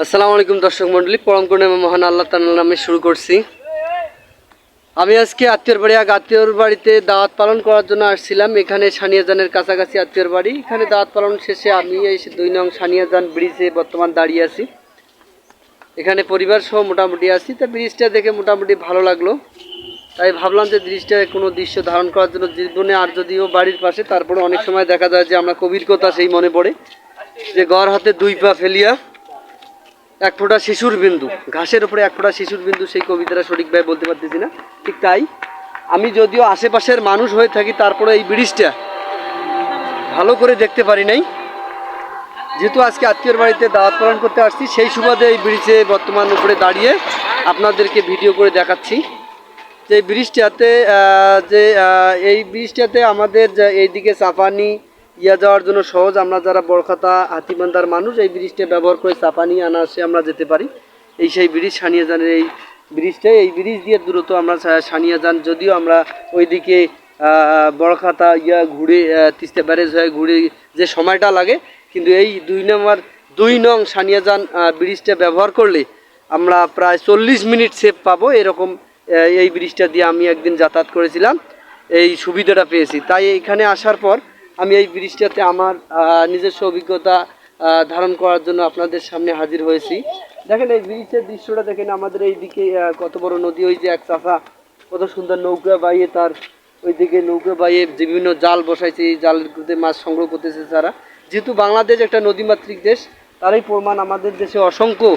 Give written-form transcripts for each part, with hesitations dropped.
আসসালামু আলাইকুম দর্শক মণ্ডলী, পরম করুণাময় মহান আল্লাহ তাআলার নামে শুরু করছি। আমি আজকে আত্মীয়র বাড়িতে দাওয়াত পালন করার জন্য আসছিলাম। এখানে সানিয়াজানের কাছাকাছি আত্মীয়র বাড়ি। এখানে দাওয়াত পালন শেষে আমি এই 2 নং সানিয়াজান ব্রিজে বর্তমান দাঁড়িয়ে আছি। এখানে পরিবার সহ মোটামুটি আছি। তা ব্রিজটা দেখে মোটামুটি ভালো লাগলো, তাই ভাবলাম যে ব্রিজটা কোনো দৃশ্য ধারণ করার জন্য জীবনে, আর যদিও বাড়ির পাশে, তারপরে অনেক সময় দেখা যায় যে আমরা কবির কথা সেই মনে পড়ে যে ঘর হাতে 2 পা ফেলিয়া এক ফোঁটা শিশুর বিন্দু, ঘাসের উপরে এক ফোঁটা শিশুর বিন্দু, সেই কবিতাটা সঠিকভাবে বলতে পারতেছি না। ঠিক তাই আমি যদিও আশেপাশের মানুষ হয়ে থাকি, তারপরে এই ব্রিজটা ভালো করে দেখতে পারি নাই। যেহেতু আজকে আত্মীয়র বাড়িতে দাওয়াত পালন করতে আসছি, সেই সুবাদে এই ব্রিজে বর্তমান উপরে দাঁড়িয়ে আপনাদেরকে ভিডিও করে দেখাচ্ছি যে এই ব্রিজটাতে আমাদের এইদিকে চাপানি যাওয়ার জন্য সহজ। আমরা যারা বড়খাতা হাতিবান্ধার মানুষ, এই ব্রিজটা ব্যবহার করে চাপানি আনাসে আমরা যেতে পারি। এই সেই ব্রিজ সানিয়াজানের এই ব্রিজ দিয়ে দ্রুত আমরা সানিয়াজান, যদিও আমরা ওইদিকে বড়খাতা ঘুরে তিস্তা ব্যারেজ হয়ে ঘুরে যে সময়টা লাগে, কিন্তু এই 2 নং সানিয়াজান ব্রিজটা ব্যবহার করলে আমরা প্রায় 40 মিনিট সেভ পাবো। এরকম এই ব্রিজটা দিয়ে আমি একদিন যাতায়াত করেছিলাম, এই সুবিধাটা পেয়েছি। তাই এখানে আসার পর আমি এই ব্রিজটাতে আমার নিজস্ব অভিজ্ঞতা ধারণ করার জন্য আপনাদের সামনে হাজির হয়েছি। দেখেন এই ব্রিজের দৃশ্যটা দেখেন, আমাদের এইদিকে কত বড় নদী, ওই যে এক চাষা কত সুন্দর নৌকা বাইয়ে, তার ওইদিকে নৌকা বাইয়ে বিভিন্ন জাল বসাইছে, এই জালগুলোতে মাছ সংগ্রহ করতেছে তারা। যেহেতু বাংলাদেশ একটা নদীমাতৃক দেশ, তারই প্রমাণ আমাদের দেশে অসংখ্য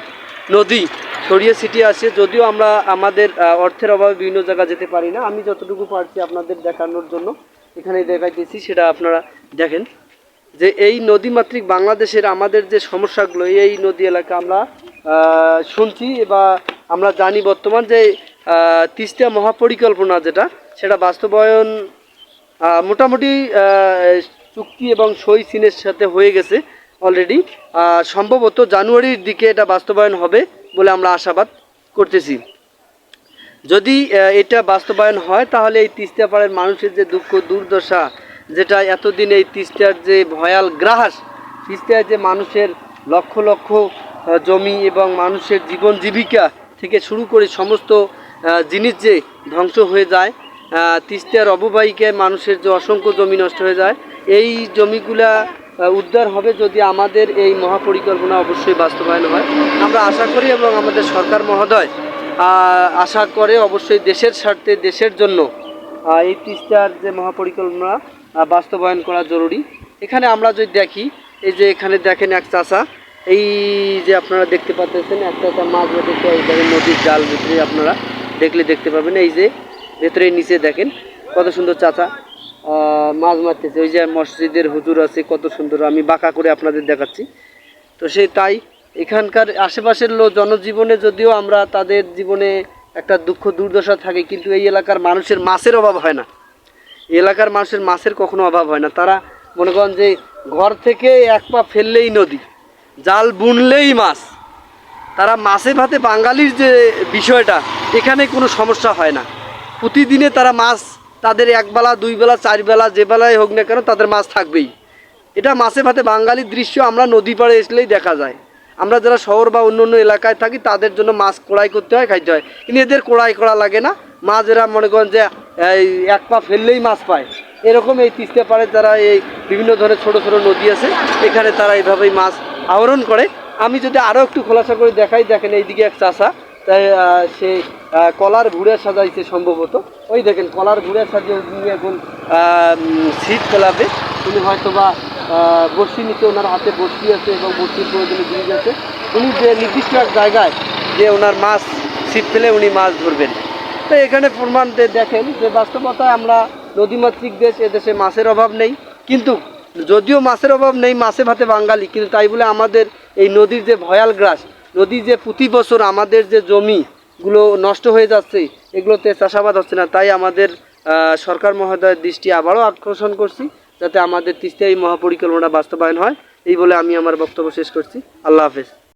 নদী ছড়িয়ে ছিটিয়ে আছে। যদিও আমরা আমাদের অর্থের অভাবে বিভিন্ন জায়গা যেতে পারি না, আমি যতটুকু পারছি আপনাদের দেখানোর জন্য এখানে দেখাইতেছি। সেটা আপনারা দেখেন যে এই নদীমাতৃক বাংলাদেশের আমাদের যে সমস্যাগুলো, এই নদী এলাকা আমরা শুনছি বা আমরা জানি বর্তমান যে তিস্তা মহাপরিকল্পনা সেটা বাস্তবায়ন মোটামুটি চুক্তি এবং সই চীনের সাথে হয়ে গেছে অলরেডি। সম্ভবত জানুয়ারির দিকে এটা বাস্তবায়ন হবে বলে আমরা আশাবাদ করতেছি। যদি এটা বাস্তবায়ন হয়, তাহলে এই তিস্তা পাড়ের মানুষের যে দুঃখ দুর্দশা, যেটা এতদিন এই তিস্তার যে ভয়াল গ্রাস, তিস্তায় যে মানুষের লক্ষ লক্ষ জমি এবং মানুষের জীবন জীবিকা থেকে শুরু করে সমস্ত জিনিস যে ধ্বংস হয়ে যায়, তিস্তার অববাহিকায় মানুষের যে অসংখ্য জমি নষ্ট হয়ে যায়, এই জমিগুলা উদ্ধার হবে যদি আমাদের এই মহাপরিকল্পনা অবশ্যই বাস্তবায়ন হয়। আমরা আশা করি এবং আমাদের সরকার মহোদয় আশা করে অবশ্যই দেশের স্বার্থে, দেশের জন্য এই তিস্তার যে মহাপরিকল্পনা বাস্তবায়ন করা জরুরি। এখানে আমরা যদি দেখি, এই যে এখানে দেখেন এক চাষা, এই যে আপনারা দেখতে পাচ্ছেন এক চাষা মাছ ধরতেছে, এই দেখেন নদীর জাল ভিতরে, আপনারা দেখতে পাবেন। এই যে ভেতরে নিচে দেখেন কত সুন্দর চাচা মাছ মারতেছে। ওই যে মসজিদের হুজুর আছে, কত সুন্দর, আমি বাঁকা করে আপনাদের দেখাচ্ছি। তো তাই এখানকার আশেপাশের জনজীবনে যদিও আমরা তাদের জীবনে একটা দুঃখ দুর্দশা থাকে, কিন্তু এই এলাকার মানুষের মাছের অভাব হয় না। এলাকার মানুষের মাছের কখনো অভাব হয় না। তারা মনে করেন যে ঘর থেকে এক পা ফেললেই নদী, জাল বুনলেই মাছ। তারা মাছে ভাতে বাঙালির যে বিষয়টা, এখানে কোনো সমস্যা হয় না। প্রতিদিনে তারা মাছ, তাদের 1 বেলা 2 বেলা 4 বেলা যে বেলায় হোক না কেন, তাদের মাছ থাকবেই। এটা মাছে ভাতে বাঙালির দৃশ্য আমরা নদী পাড়ে আসলেই দেখা যায়। আমরা যারা শহর বা অন্য অন্য এলাকায় থাকি, তাদের জন্য মাছ কোড়াই করতে হয়, খাইতে হয়, কিন্তু এদের কোড়াই করা লাগে না। মাছ এরা মনে করেন যে এই 1 পা ফেললেই মাছ পায়। এরকম এই তিস্তা পাড়ে যারা এই বিভিন্ন ধরনের ছোট ছোট নদী আছে, এখানে তারা এইভাবেই মাছ আহরণ করে। আমি যদি আরও একটু খোলাসা করে দেখাই, দেখেন এইদিকে এক চাষা, তাই সে কলার ঘুরে সাজাইছে সম্ভবত। ওই দেখেন কলার ঘুরে সাজিয়ে উনি এখন ছিপ ফেলাবে। উনি হয়তো বা বড়শি নিচে, ওনার হাতে বড়শি আছে এবং বড়শির প্রয়োজনে ব্রিজ আছে। উনি যে নির্দিষ্ট এক জায়গায় যে ওনার মাছ ছিপ ফেলে উনি মাছ ধরবেন। তো এখানে প্রমাণ দেখেন যে বাস্তবতায় আমরা নদীমাতৃক দেশ, এদেশে মাছের অভাব নেই। কিন্তু যদিও মাছের অভাব নেই, মাছে ভাতে বাঙালি, কিন্তু তাই বলে আমাদের এই নদীর যে ভয়াল গ্রাস, নদী যে প্রতি বছর আমাদের যে জমিগুলো নষ্ট হয়ে যাচ্ছে, এগুলোতে চাষাবাদ হচ্ছে না। তাই আমাদের সরকার মহোদয়ের দৃষ্টি আবারও আকর্ষণ করছি, যাতে আমাদের তিস্তা এই মহাপরিকল্পনা বাস্তবায়ন হয়। এই বলে আমি আমার বক্তব্য শেষ করছি। আল্লাহ হাফেজ।